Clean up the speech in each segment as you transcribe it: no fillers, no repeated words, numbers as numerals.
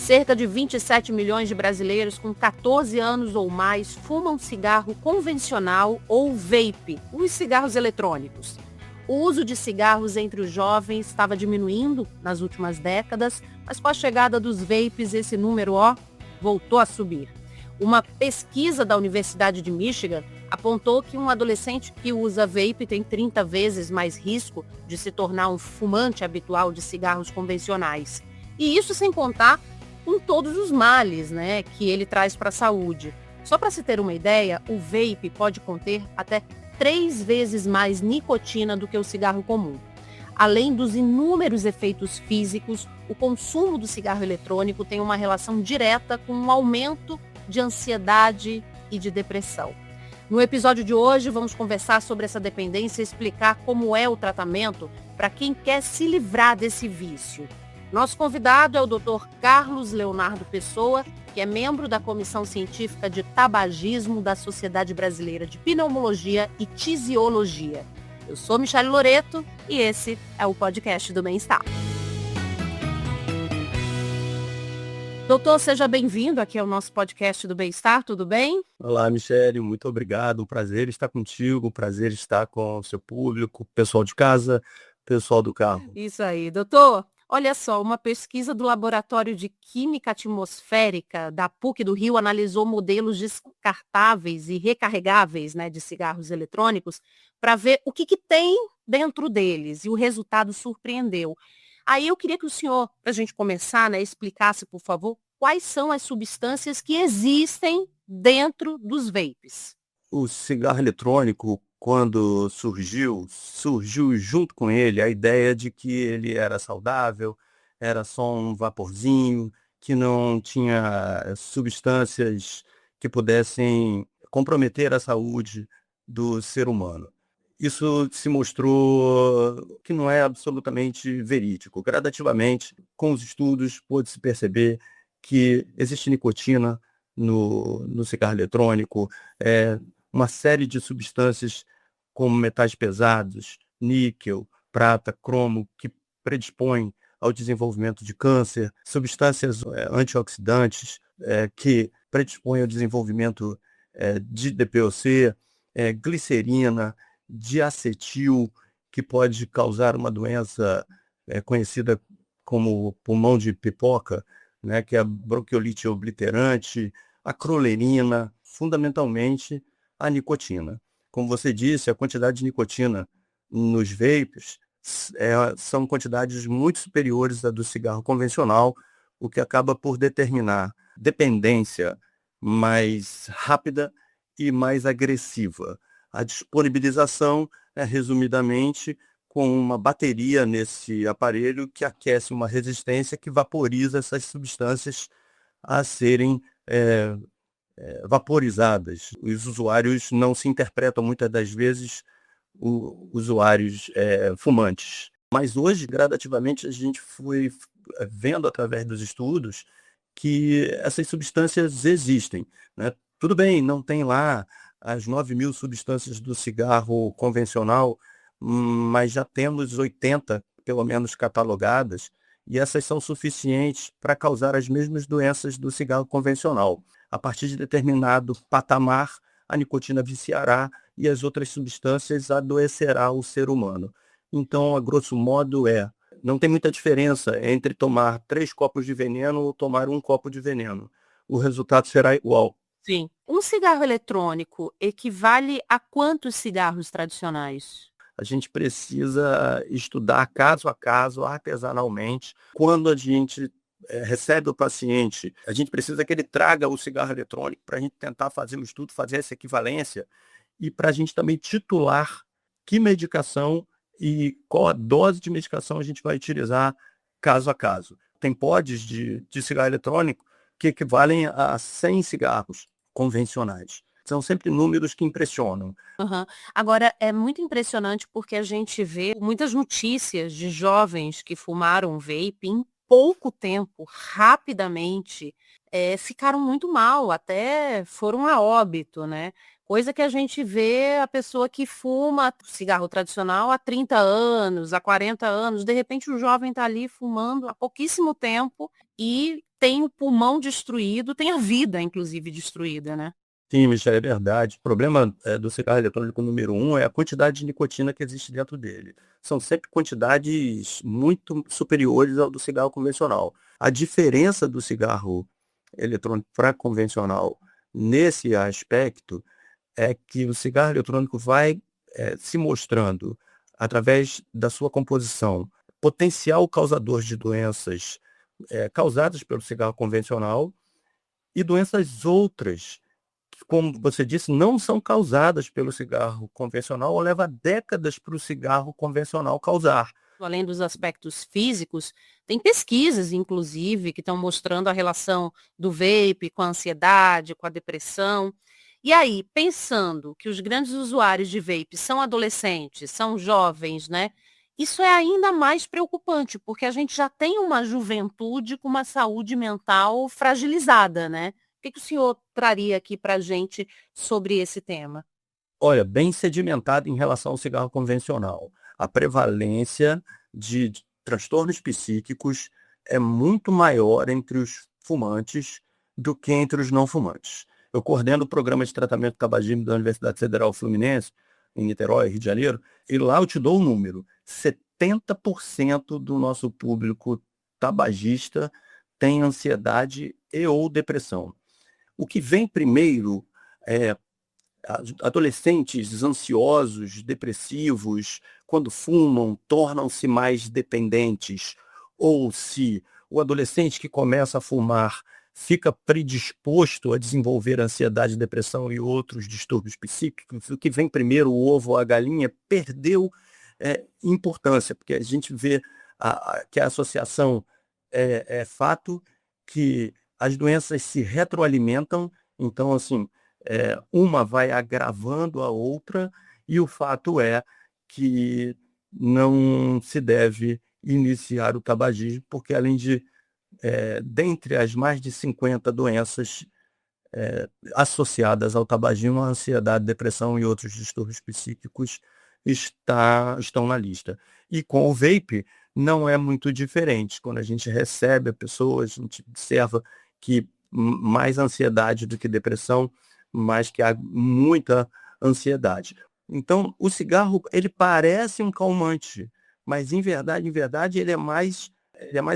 Cerca de 27 milhões de brasileiros com 14 anos ou mais fumam cigarro convencional ou vape, os cigarros eletrônicos. O uso de cigarros entre os jovens estava diminuindo nas últimas décadas, mas com a chegada dos vapes esse número, voltou a subir. Uma pesquisa da Universidade de Michigan apontou que um adolescente que usa vape tem 30 vezes mais risco de se tornar um fumante habitual de cigarros convencionais. E isso sem contar com todos os males, que ele traz para a saúde. Só para se ter uma ideia, o vape pode conter até 3 vezes mais nicotina do que o cigarro comum. Além dos inúmeros efeitos físicos, o consumo do cigarro eletrônico tem uma relação direta com um aumento de ansiedade e de depressão. No episódio de hoje, vamos conversar sobre essa dependência e explicar como é o tratamento para quem quer se livrar desse vício. Nosso convidado é o Dr. Carlos Leonardo Pessoa, que é membro da Comissão Científica de Tabagismo da Sociedade Brasileira de Pneumologia e Tisiologia. Eu sou Michele Loreto e esse é o podcast do Bem-Estar. Doutor, seja bem-vindo aqui ao nosso podcast do Bem-Estar, tudo bem? Olá, Michele, muito obrigado. Um prazer estar contigo, um prazer estar com o seu público, pessoal de casa, pessoal do carro. Isso aí, doutor. Olha só, uma pesquisa do Laboratório de Química Atmosférica da PUC do Rio analisou modelos descartáveis e recarregáveis, de cigarros eletrônicos para ver o que tem dentro deles e o resultado surpreendeu. Aí eu queria que o senhor, para a gente começar, explicasse, por favor, quais são as substâncias que existem dentro dos vapes. O cigarro eletrônico, quando surgiu junto com ele a ideia de que ele era saudável, era só um vaporzinho, que não tinha substâncias que pudessem comprometer a saúde do ser humano. Isso se mostrou que não é absolutamente verídico. Gradativamente, com os estudos, pôde-se perceber que existe nicotina no cigarro eletrônico, uma série de substâncias como metais pesados, níquel, prata, cromo, que predispõem ao desenvolvimento de câncer, substâncias antioxidantes que predispõem ao desenvolvimento de DPOC, glicerina, diacetil, que pode causar uma doença conhecida como pulmão de pipoca, que é a bronquiolite obliterante, a crolerina, fundamentalmente a nicotina. Como você disse, a quantidade de nicotina nos vapes são quantidades muito superiores à do cigarro convencional, o que acaba por determinar dependência mais rápida e mais agressiva. A disponibilização é, resumidamente, com uma bateria nesse aparelho que aquece uma resistência que vaporiza essas substâncias a serem vaporizadas. Os usuários não se interpretam muitas das vezes usuários fumantes. Mas hoje, gradativamente, a gente foi vendo através dos estudos que essas substâncias existem, Tudo bem, não tem lá as 9.000 substâncias do cigarro convencional, mas já temos 80, pelo menos, catalogadas, e essas são suficientes para causar as mesmas doenças do cigarro convencional. A partir de determinado patamar, a nicotina viciará e as outras substâncias adoecerá o ser humano. Então, a grosso modo, não tem muita diferença entre tomar 3 copos de veneno ou tomar 1 copo de veneno. O resultado será igual. Sim. Um cigarro eletrônico equivale a quantos cigarros tradicionais? A gente precisa estudar caso a caso, artesanalmente. Quando a gente recebe o paciente, a gente precisa que ele traga o cigarro eletrônico para a gente tentar fazer um estudo, fazer essa equivalência e para a gente também titular que medicação e qual a dose de medicação a gente vai utilizar caso a caso. Tem pods de cigarro eletrônico que equivalem a 100 cigarros convencionais. São sempre números que impressionam. Uhum. Agora, é muito impressionante porque a gente vê muitas notícias de jovens que fumaram vape em pouco tempo, rapidamente, ficaram muito mal, até foram a óbito, né. Coisa que a gente vê a pessoa que fuma cigarro tradicional há 30 anos, há 40 anos, de repente o jovem está ali fumando há pouquíssimo tempo e tem o pulmão destruído, tem a vida inclusive destruída, né. Sim, Michele, é verdade. O problema, do cigarro eletrônico número um é a quantidade de nicotina que existe dentro dele. São sempre quantidades muito superiores ao do cigarro convencional. A diferença do cigarro eletrônico para convencional nesse aspecto é que o cigarro eletrônico vai, se mostrando, através da sua composição, potencial causador de doenças, causadas pelo cigarro convencional e doenças outras que, como você disse, não são causadas pelo cigarro convencional ou leva décadas para o cigarro convencional causar. Além dos aspectos físicos, tem pesquisas, inclusive, que estão mostrando a relação do vape com a ansiedade, com a depressão. E aí, pensando que os grandes usuários de vape são adolescentes, são jovens, né? Isso é ainda mais preocupante, porque a gente já tem uma juventude com uma saúde mental fragilizada, né? O que o senhor traria aqui para a gente sobre esse tema? Olha, bem sedimentado em relação ao cigarro convencional. A prevalência de transtornos psíquicos é muito maior entre os fumantes do que entre os não fumantes. Eu coordeno o programa de tratamento do tabagismo da Universidade Federal Fluminense, em Niterói, Rio de Janeiro, e lá eu te dou o número: 70% do nosso público tabagista tem ansiedade e ou depressão. O que vem primeiro é adolescentes ansiosos, depressivos, quando fumam, tornam-se mais dependentes, ou se o adolescente que começa a fumar fica predisposto a desenvolver ansiedade, depressão e outros distúrbios psíquicos, o que vem primeiro, o ovo ou a galinha, perdeu importância, porque a gente vê que a associação é fato, que as doenças se retroalimentam. Então, assim, uma vai agravando a outra, e o fato é que não se deve iniciar o tabagismo, porque além de, dentre as mais de 50 doenças associadas ao tabagismo, a ansiedade, depressão e outros distúrbios psíquicos estão na lista. E com o vape não é muito diferente. Quando a gente recebe a pessoa, a gente observa que mais ansiedade do que depressão, mas que há muita ansiedade. Então, o cigarro, ele parece um calmante, mas em verdade, ele é mais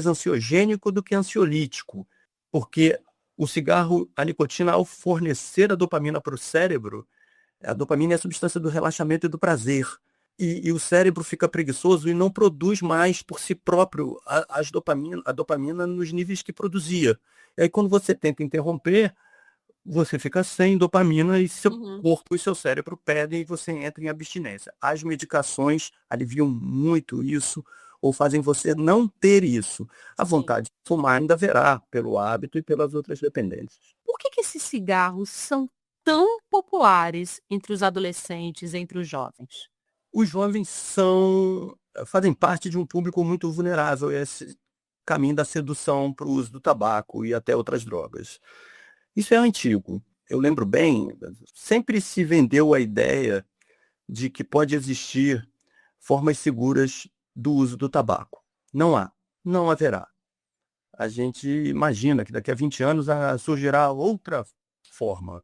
ansiogênico do que ansiolítico, porque o cigarro, a nicotina, ao fornecer a dopamina para o cérebro, a dopamina é a substância do relaxamento e do prazer. E o cérebro fica preguiçoso e não produz mais por si próprio a dopamina nos níveis que produzia. E aí, quando você tenta interromper, você fica sem dopamina e seu Uhum. corpo e seu cérebro pedem e você entra em abstinência. As medicações aliviam muito isso ou fazem você não ter isso. A Sim. vontade de fumar ainda haverá, pelo hábito e pelas outras dependências. Por que esses cigarros são tão populares entre os adolescentes, entre os jovens? Os jovens fazem parte de um público muito vulnerável a esse caminho da sedução para o uso do tabaco e até outras drogas. Isso é antigo. Eu lembro bem, sempre se vendeu a ideia de que pode existir formas seguras do uso do tabaco. Não há, não haverá. A gente imagina que daqui a 20 anos surgirá outra forma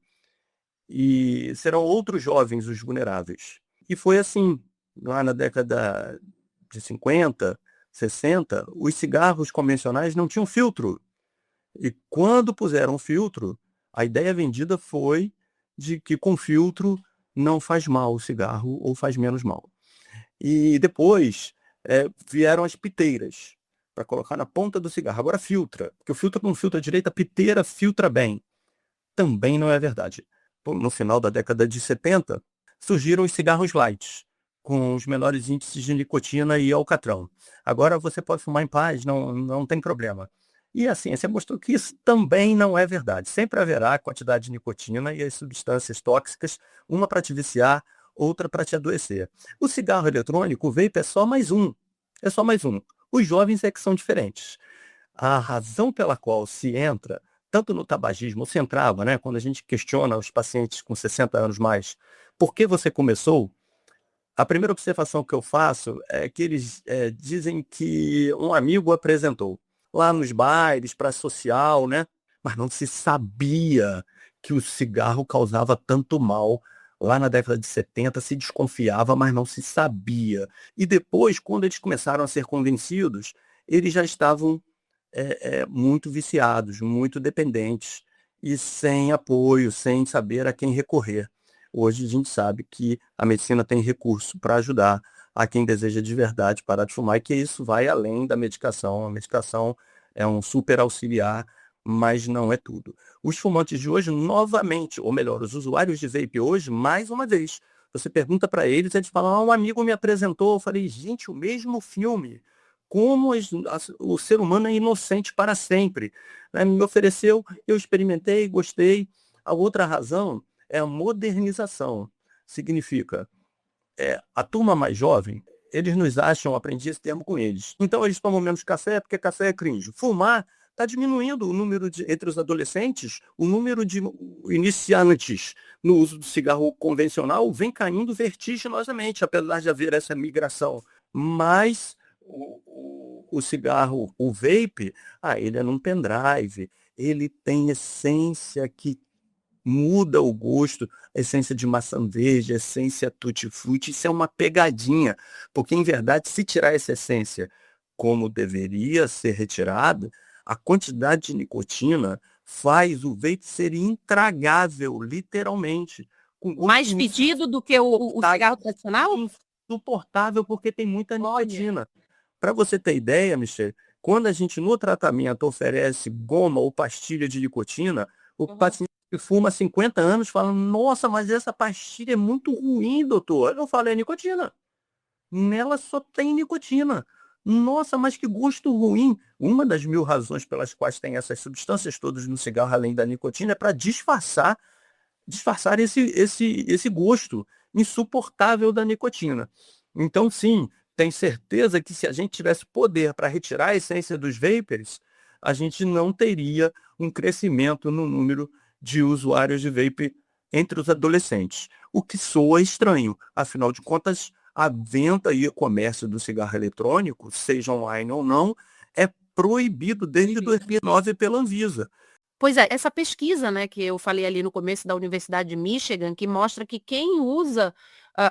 e serão outros jovens os vulneráveis. E foi assim, lá na década de 50, 60, os cigarros convencionais não tinham filtro. E quando puseram filtro, a ideia vendida foi de que com filtro não faz mal o cigarro ou faz menos mal. E depois, vieram as piteiras para colocar na ponta do cigarro. Agora filtra, porque o filtro não filtra direito, a piteira filtra bem. Também não é verdade. No final da década de 70, surgiram os cigarros lights, com os menores índices de nicotina e alcatrão. Agora você pode fumar em paz, não tem problema. E a ciência mostrou que isso também não é verdade. Sempre haverá a quantidade de nicotina e as substâncias tóxicas, uma para te viciar, outra para te adoecer. O cigarro eletrônico, o vape, é só mais um. É só mais um. Os jovens é que são diferentes. A razão pela qual se entra tanto no tabagismo, ou centrava, né, quando a gente questiona os pacientes com 60 anos mais, por que você começou? A primeira observação que eu faço é que eles dizem que um amigo apresentou lá nos bailes, para social, né? Mas não se sabia que o cigarro causava tanto mal. Lá na década de 70 se desconfiava, mas não se sabia. E depois, quando eles começaram a ser convencidos, eles já estavam muito viciados, muito dependentes e sem apoio, sem saber a quem recorrer. Hoje a gente sabe que a medicina tem recurso para ajudar a quem deseja de verdade parar de fumar e que isso vai além da medicação. A medicação é um super auxiliar, mas não é tudo. Os fumantes de hoje, novamente, ou melhor, os usuários de vape hoje, mais uma vez, você pergunta para eles falam, um amigo me apresentou, eu falei, gente, o mesmo filme. Como o ser humano é inocente para sempre, né? Me ofereceu, eu experimentei, gostei. A outra razão é a modernização. Significa, a turma mais jovem, eles nos acham, aprendi esse termo com eles. Então eles tomam menos café porque café é cringe. Fumar está diminuindo o número entre os adolescentes, o número de iniciantes no uso do cigarro convencional vem caindo vertiginosamente, apesar de haver essa migração. Mas o cigarro, o vape, ele é num pendrive, ele tem essência que muda o gosto, essência de maçã verde, essência tutti-frutti, isso é uma pegadinha, porque em verdade se tirar essa essência como deveria ser retirada, a quantidade de nicotina faz o vape ser intragável, literalmente. Com Mais fedido do que o cigarro tradicional? insuportável porque tem muita nicotina. Para você ter ideia, Michele, quando a gente no tratamento oferece goma ou pastilha de nicotina, o paciente que fuma há 50 anos fala, nossa, mas essa pastilha é muito ruim, doutor. Eu falo, é nicotina. Nela só tem nicotina. Nossa, mas que gosto ruim. Uma das 1000 razões pelas quais tem essas substâncias todas no cigarro, além da nicotina, é para disfarçar esse gosto insuportável da nicotina. Então, sim, tem certeza que se a gente tivesse poder para retirar a essência dos vapers, a gente não teria um crescimento no número de usuários de vape entre os adolescentes. O que soa estranho, afinal de contas, a venda e o comércio do cigarro eletrônico, seja online ou não, é proibido desde 2009 pela Anvisa. Pois é, essa pesquisa, né, que eu falei ali no começo da Universidade de Michigan, que mostra que quem usa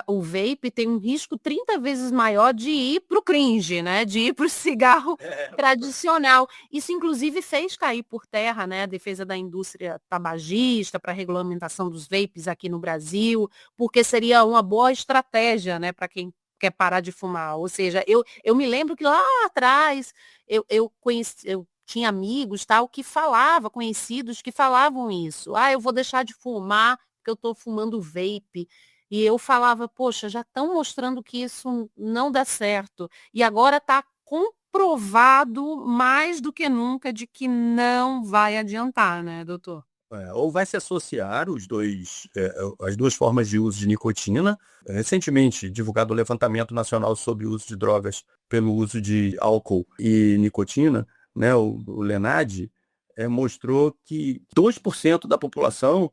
o vape tem um risco 30 vezes maior de ir para o cringe, né, de ir para o cigarro tradicional. Isso, inclusive, fez cair por terra, né, a defesa da indústria tabagista para a regulamentação dos vapes aqui no Brasil, porque seria uma boa estratégia, né, para quem quer parar de fumar. Ou seja, eu me lembro que lá atrás eu conheci, eu tinha amigos, tal, que conhecidos que falavam isso. "Ah, eu vou deixar de fumar, porque eu estou fumando vape". E eu falava: "Poxa, já estão mostrando que isso não dá certo". E agora está comprovado mais do que nunca de que não vai adiantar, né, doutor? Ou vai se associar as duas formas de uso de nicotina. Recentemente divulgado o levantamento nacional sobre o uso de drogas pelo uso de álcool e nicotina, né, o LENAD, mostrou que 2% da população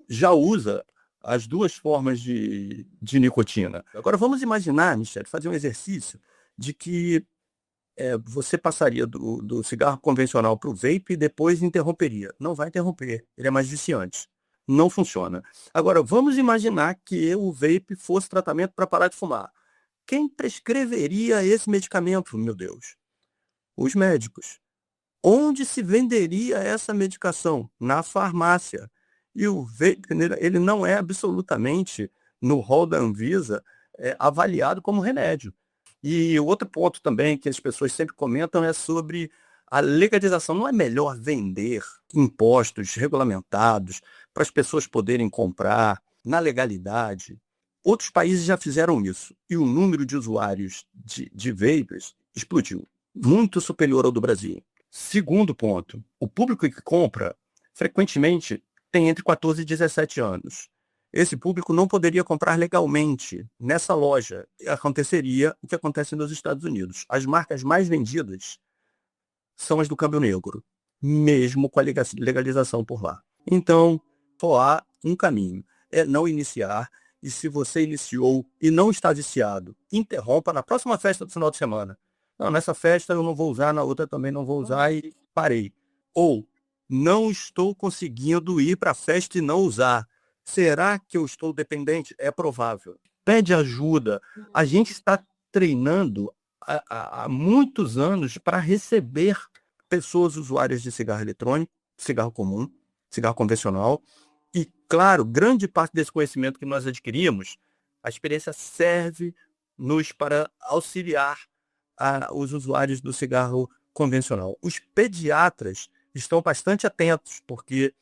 já usa as duas formas de nicotina. Agora vamos imaginar, Michele, fazer um exercício de que você passaria do cigarro convencional para o vape e depois interromperia. Não vai interromper, ele é mais viciante. Não funciona. Agora, vamos imaginar que o vape fosse tratamento para parar de fumar. Quem prescreveria esse medicamento, meu Deus? Os médicos. Onde se venderia essa medicação? Na farmácia. E o vape, ele não é absolutamente, no rol da Anvisa, avaliado como remédio. E outro ponto também que as pessoas sempre comentam é sobre a legalização. Não é melhor vender impostos regulamentados para as pessoas poderem comprar na legalidade? Outros países já fizeram isso e o número de usuários de vapers explodiu, muito superior ao do Brasil. Segundo ponto, o público que compra frequentemente tem entre 14 e 17 anos. Esse público não poderia comprar legalmente nessa loja. Aconteceria o que acontece nos Estados Unidos. As marcas mais vendidas são as do câmbio negro. mesmo com a legalização por lá. Então, só há um caminho, é não iniciar, e se você iniciou e não está viciado, interrompa na próxima festa do final de semana. Não, nessa festa eu não vou usar, na outra também não vou usar e parei. Ou, não estou conseguindo ir para a festa e não usar. Será que eu estou dependente? É provável. Pede ajuda. A gente está treinando há muitos anos para receber pessoas usuárias de cigarro eletrônico, cigarro comum, cigarro convencional. E, claro, grande parte desse conhecimento que nós adquirimos, a experiência serve-nos para auxiliar os usuários do cigarro convencional. Os pediatras estão bastante atentos, porque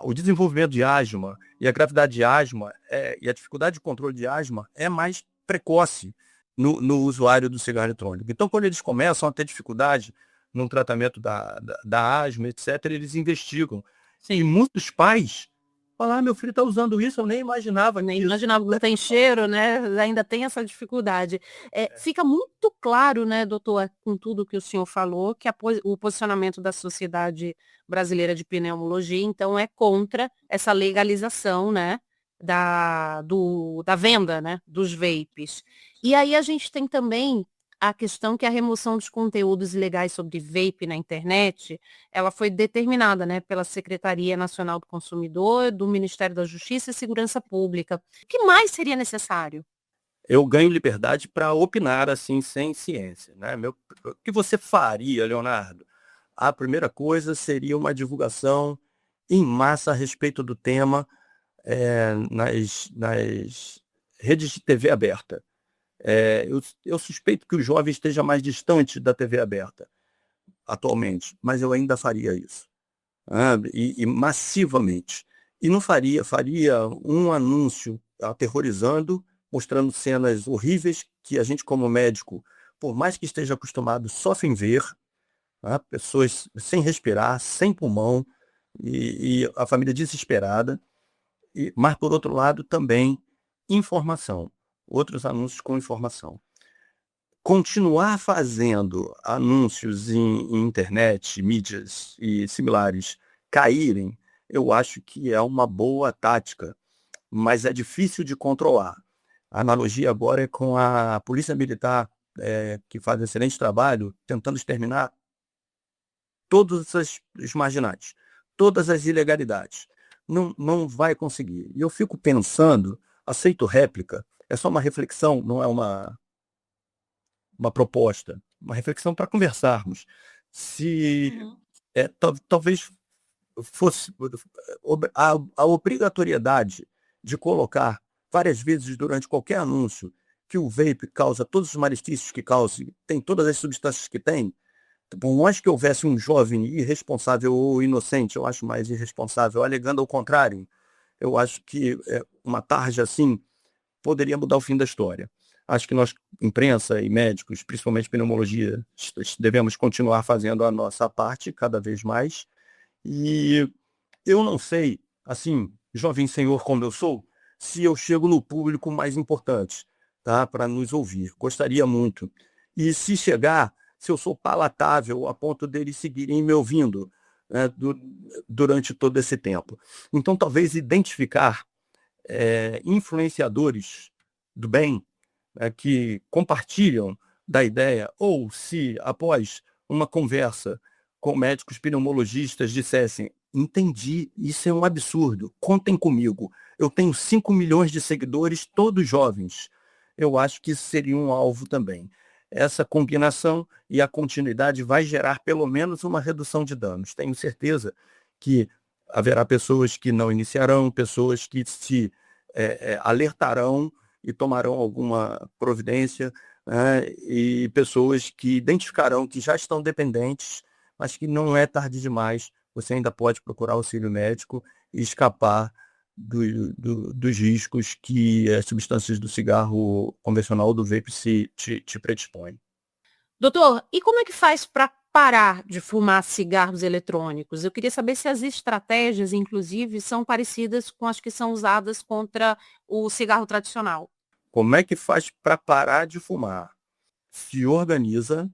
o desenvolvimento de asma e a gravidade de asma e a dificuldade de controle de asma é mais precoce no usuário do cigarro eletrônico. Então, quando eles começam a ter dificuldade no tratamento da asma, etc., eles investigam. E muitos pais falam, meu filho está usando isso, eu nem imaginava. Nem imaginava que tem cheiro, né? Ainda tem essa dificuldade. Fica muito claro, né, doutor, com tudo que o senhor falou, que o posicionamento da Sociedade Brasileira de Pneumologia, então, é contra essa legalização, né, da venda, né, dos vapes. E aí a gente tem também a questão que a remoção dos conteúdos ilegais sobre vape na internet, ela foi determinada, né, pela Secretaria Nacional do Consumidor, do Ministério da Justiça e Segurança Pública. O que mais seria necessário? Eu ganho liberdade para opinar assim, sem ciência, né? O que você faria, Leonardo? A primeira coisa seria uma divulgação em massa a respeito do tema nas redes de TV aberta. Eu suspeito que o jovem esteja mais distante da TV aberta atualmente, mas eu ainda faria isso, e massivamente. E não faria um anúncio aterrorizando, mostrando cenas horríveis que a gente, como médico, por mais que esteja acostumado, sofre em ver, pessoas sem respirar, sem pulmão, e a família desesperada. Mas, por outro lado, também informação, outros anúncios com informação. Continuar fazendo anúncios em internet, mídias e similares caírem, eu acho que é uma boa tática, mas é difícil de controlar. A analogia agora é com a polícia militar, que faz um excelente trabalho tentando exterminar todos os marginais, todas as ilegalidades. Não vai conseguir. E eu fico pensando, aceito réplica, é só uma reflexão, não é uma proposta, uma reflexão para conversarmos. Se talvez fosse a obrigatoriedade de colocar várias vezes durante qualquer anúncio que o vape causa todos os malefícios que causa, tem todas as substâncias que tem, por mais que houvesse um jovem irresponsável ou inocente, eu acho mais irresponsável, alegando ao contrário, eu acho que uma tarja assim poderia mudar o fim da história. Acho que nós, imprensa e médicos, principalmente pneumologia, devemos continuar fazendo a nossa parte cada vez mais. E eu não sei, assim, jovem senhor como eu sou, se eu chego no público mais importante, tá, para nos ouvir. Gostaria muito. E se chegar, se eu sou palatável a ponto deles seguirem me ouvindo, né, durante todo esse tempo. Então, talvez identificar influenciadores do bem, que compartilham da ideia, ou se, após uma conversa com médicos pneumologistas, dissessem, entendi, isso é um absurdo, contem comigo, eu tenho 5 milhões de seguidores, todos jovens. Eu acho que isso seria um alvo também. Essa combinação e a continuidade vai gerar pelo menos uma redução de danos. Tenho certeza que haverá pessoas que não iniciarão, pessoas que se alertarão e tomarão alguma providência, né, e pessoas que identificarão que já estão dependentes, mas que não é tarde demais, você ainda pode procurar auxílio médico e escapar dos riscos que as substâncias do cigarro convencional ou do vape te predispõem. Doutor, e como é que faz para parar de fumar cigarros eletrônicos? Eu queria saber se as estratégias, inclusive, são parecidas com as que são usadas contra o cigarro tradicional. Como é que faz para parar de fumar? Se organiza,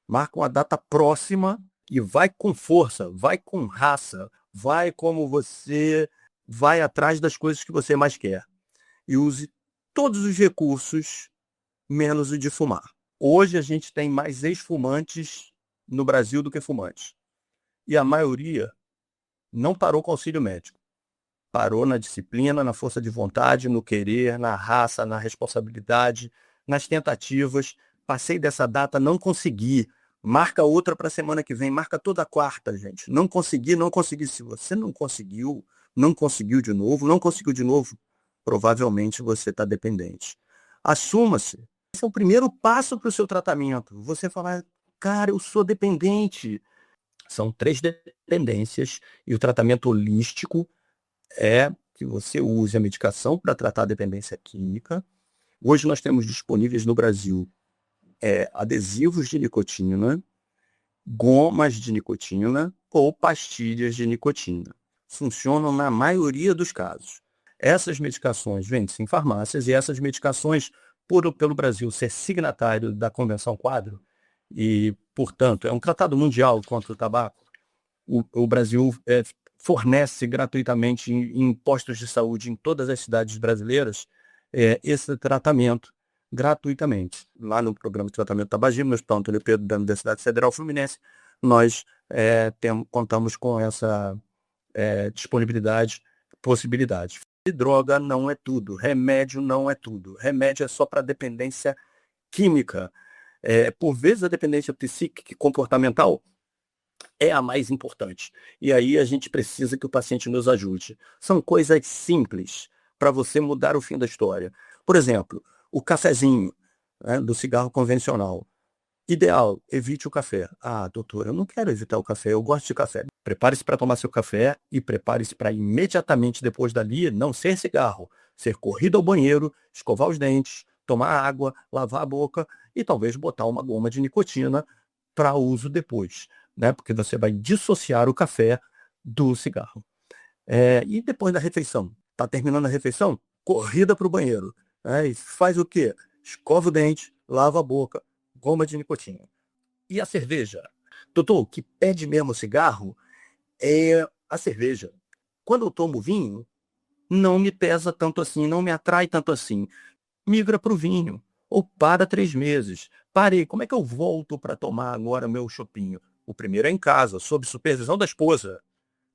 marca uma data próxima e vai com força, vai com raça, vai como você vai atrás das coisas que você mais quer. E use todos os recursos, menos o de fumar. Hoje a gente tem mais ex-fumantes no Brasil do que fumantes. E a maioria não parou com auxílio médico. Parou na disciplina, na força de vontade, no querer, na raça, na responsabilidade, nas tentativas. Passei dessa data, não consegui. Marca outra para a semana que vem, marca toda quarta, gente. Não consegui, não consegui. Se você não conseguiu, não conseguiu de novo, não conseguiu de novo, provavelmente você está dependente. Assuma-se. Esse é o primeiro passo para o seu tratamento. Você falar, cara, eu sou dependente. São 3 dependências e o tratamento holístico é que você use a medicação para tratar a dependência química. Hoje nós temos disponíveis no Brasil adesivos de nicotina, gomas de nicotina ou pastilhas de nicotina. Funcionam na maioria dos casos. Essas medicações vendem-se em farmácias e essas medicações, pelo Brasil ser signatário da Convenção Quadro, e, portanto, é um tratado mundial contra o tabaco, o Brasil fornece gratuitamente em postos de saúde em todas as cidades brasileiras esse tratamento gratuitamente. Lá no programa de tratamento do tabagismo, no Hospital Antônio Pedro da Universidade Federal Fluminense, nós contamos com essa disponibilidade, possibilidade. E droga não é tudo, remédio não é tudo. Remédio é só para dependência química. Por vezes a dependência psíquica e comportamental é a mais importante. E aí a gente precisa que o paciente nos ajude. São coisas simples para você mudar o fim da história. Por exemplo, o cafezinho, né, do cigarro convencional. Ideal, evite o café. Ah, doutor, eu não quero evitar o café, eu gosto de café. Prepare-se para tomar seu café e prepare-se para imediatamente depois dali não ser cigarro, ser corrido ao banheiro, escovar os dentes, tomar água, lavar a boca e talvez botar uma goma de nicotina para uso depois, né? Porque você vai dissociar o café do cigarro. E depois da refeição? Está terminando a refeição? Corrida para o banheiro. E faz o quê? Escova o dente, lava a boca, goma de nicotina. E a cerveja? Doutor, o que pede mesmo cigarro é a cerveja. Quando eu tomo vinho, não me pesa tanto assim, não me atrai tanto assim. Migra para o vinho. Ou para 3 meses. Parei, como é que eu volto para tomar agora meu chopinho? O primeiro é em casa, sob supervisão da esposa,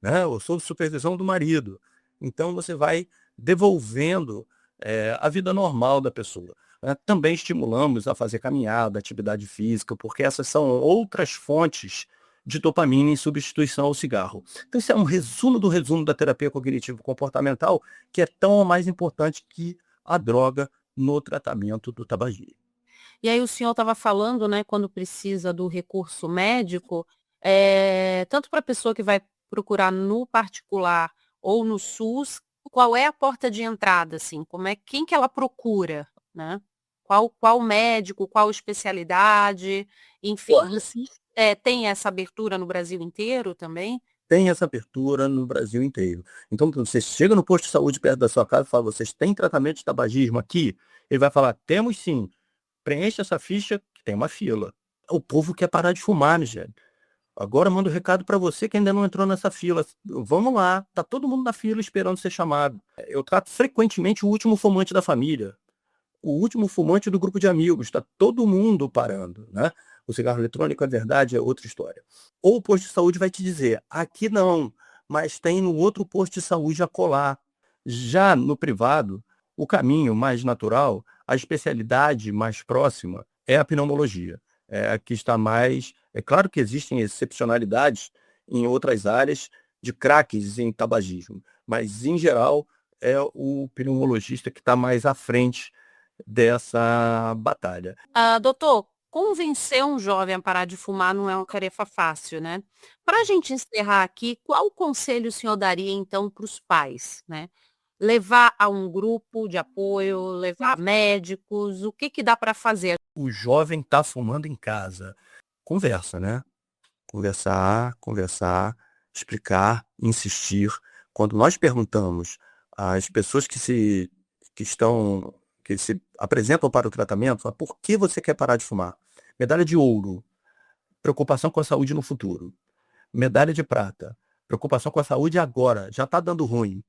né? Ou sob supervisão do marido. Então você vai devolvendo a vida normal da pessoa. Também estimulamos a fazer caminhada, atividade física, porque essas são outras fontes de dopamina em substituição ao cigarro. Então isso é um resumo do resumo da terapia cognitivo-comportamental, que é tão ou mais importante que a droga no tratamento do tabagismo. E aí o senhor estava falando, né, quando precisa do recurso médico, tanto para a pessoa que vai procurar no particular ou no SUS, qual é a porta de entrada, assim? Quem que ela procura, né? Qual médico, qual especialidade, enfim, Olha, tem essa abertura no Brasil inteiro também? tem essa abertura no Brasil inteiro. Então, quando você chega no posto de saúde perto da sua casa e fala, vocês têm tratamento de tabagismo aqui? Ele vai falar, temos sim. Preencha essa ficha, que tem uma fila. O povo quer parar de fumar, Michele. Agora mando um recado para você que ainda não entrou nessa fila. Vamos lá, tá todo mundo na fila esperando ser chamado. Eu trato frequentemente o último fumante da família, o último fumante do grupo de amigos, está todo mundo parando, né? O cigarro eletrônico, a verdade, é outra história. Ou o posto de saúde vai te dizer, aqui não, mas tem no outro posto de saúde a colar. Já no privado, o caminho mais natural, a especialidade mais próxima é a pneumologia. É a que está mais... É claro que existem excepcionalidades em outras áreas de craques em tabagismo, mas, em geral, é o pneumologista que está mais à frente dessa batalha. Ah, doutor, convencer um jovem a parar de fumar não é uma tarefa fácil, né? Para a gente encerrar aqui, qual conselho o senhor daria então para os pais, né? Levar a um grupo de apoio, levar médicos, o que que dá para fazer? O jovem está fumando em casa. Conversa, né? Conversar, conversar, explicar, insistir. Quando nós perguntamos às pessoas que se apresentam para o tratamento, por que você quer parar de fumar? Medalha de ouro. preocupação com a saúde no futuro. Medalha de prata, preocupação com a saúde agora, já está dando ruim.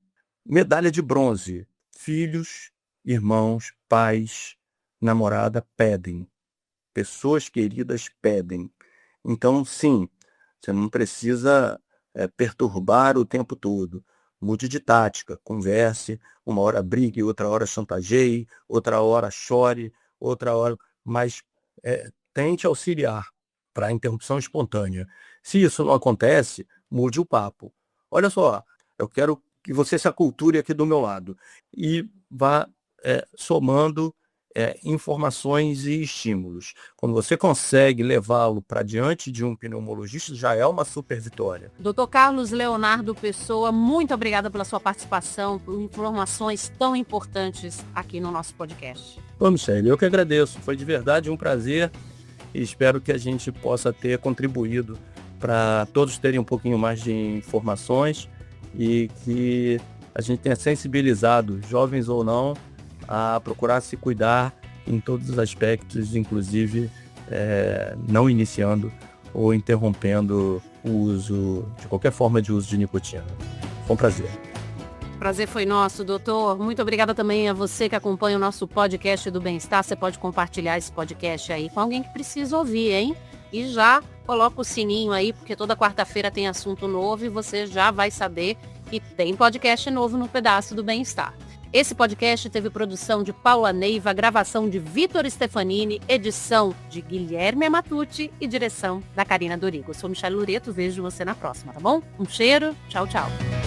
Medalha de bronze, filhos, irmãos, pais, namorada pedem. Pessoas queridas pedem. Então, sim, você não precisa perturbar o tempo todo. Mude de tática, converse, uma hora brigue, outra hora chantageie, outra hora chore, outra hora... Mas tente auxiliar para a interrupção espontânea. Se isso não acontece, mude o papo. Olha só, eu quero que você se aculture aqui do meu lado e vá somando informações e estímulos. Quando você consegue levá-lo para diante de um pneumologista, já é uma super vitória. Dr. Carlos Leonardo Pessoa, muito obrigada pela sua participação, por informações tão importantes aqui no nosso podcast. Vamos, Michele, eu que agradeço. Foi de verdade um prazer e espero que a gente possa ter contribuído para todos terem um pouquinho mais de informações e que a gente tenha sensibilizado, jovens ou não, a procurar se cuidar em todos os aspectos, inclusive não iniciando ou interrompendo o uso, de qualquer forma de uso de nicotina. Foi um prazer. Prazer foi nosso, doutor. Muito obrigada também a você que acompanha o nosso podcast do Bem-Estar. Você pode compartilhar esse podcast aí com alguém que precisa ouvir, hein? E já coloca o sininho aí, porque toda quarta-feira tem assunto novo e você já vai saber que tem podcast novo no Pedaço do Bem-Estar. Esse podcast teve produção de Paula Neiva, gravação de Vitor Stefanini, edição de Guilherme Amatucci e direção da Karina Dorigo. Eu sou Michele Loreto, vejo você na próxima, tá bom? Um cheiro, tchau, tchau.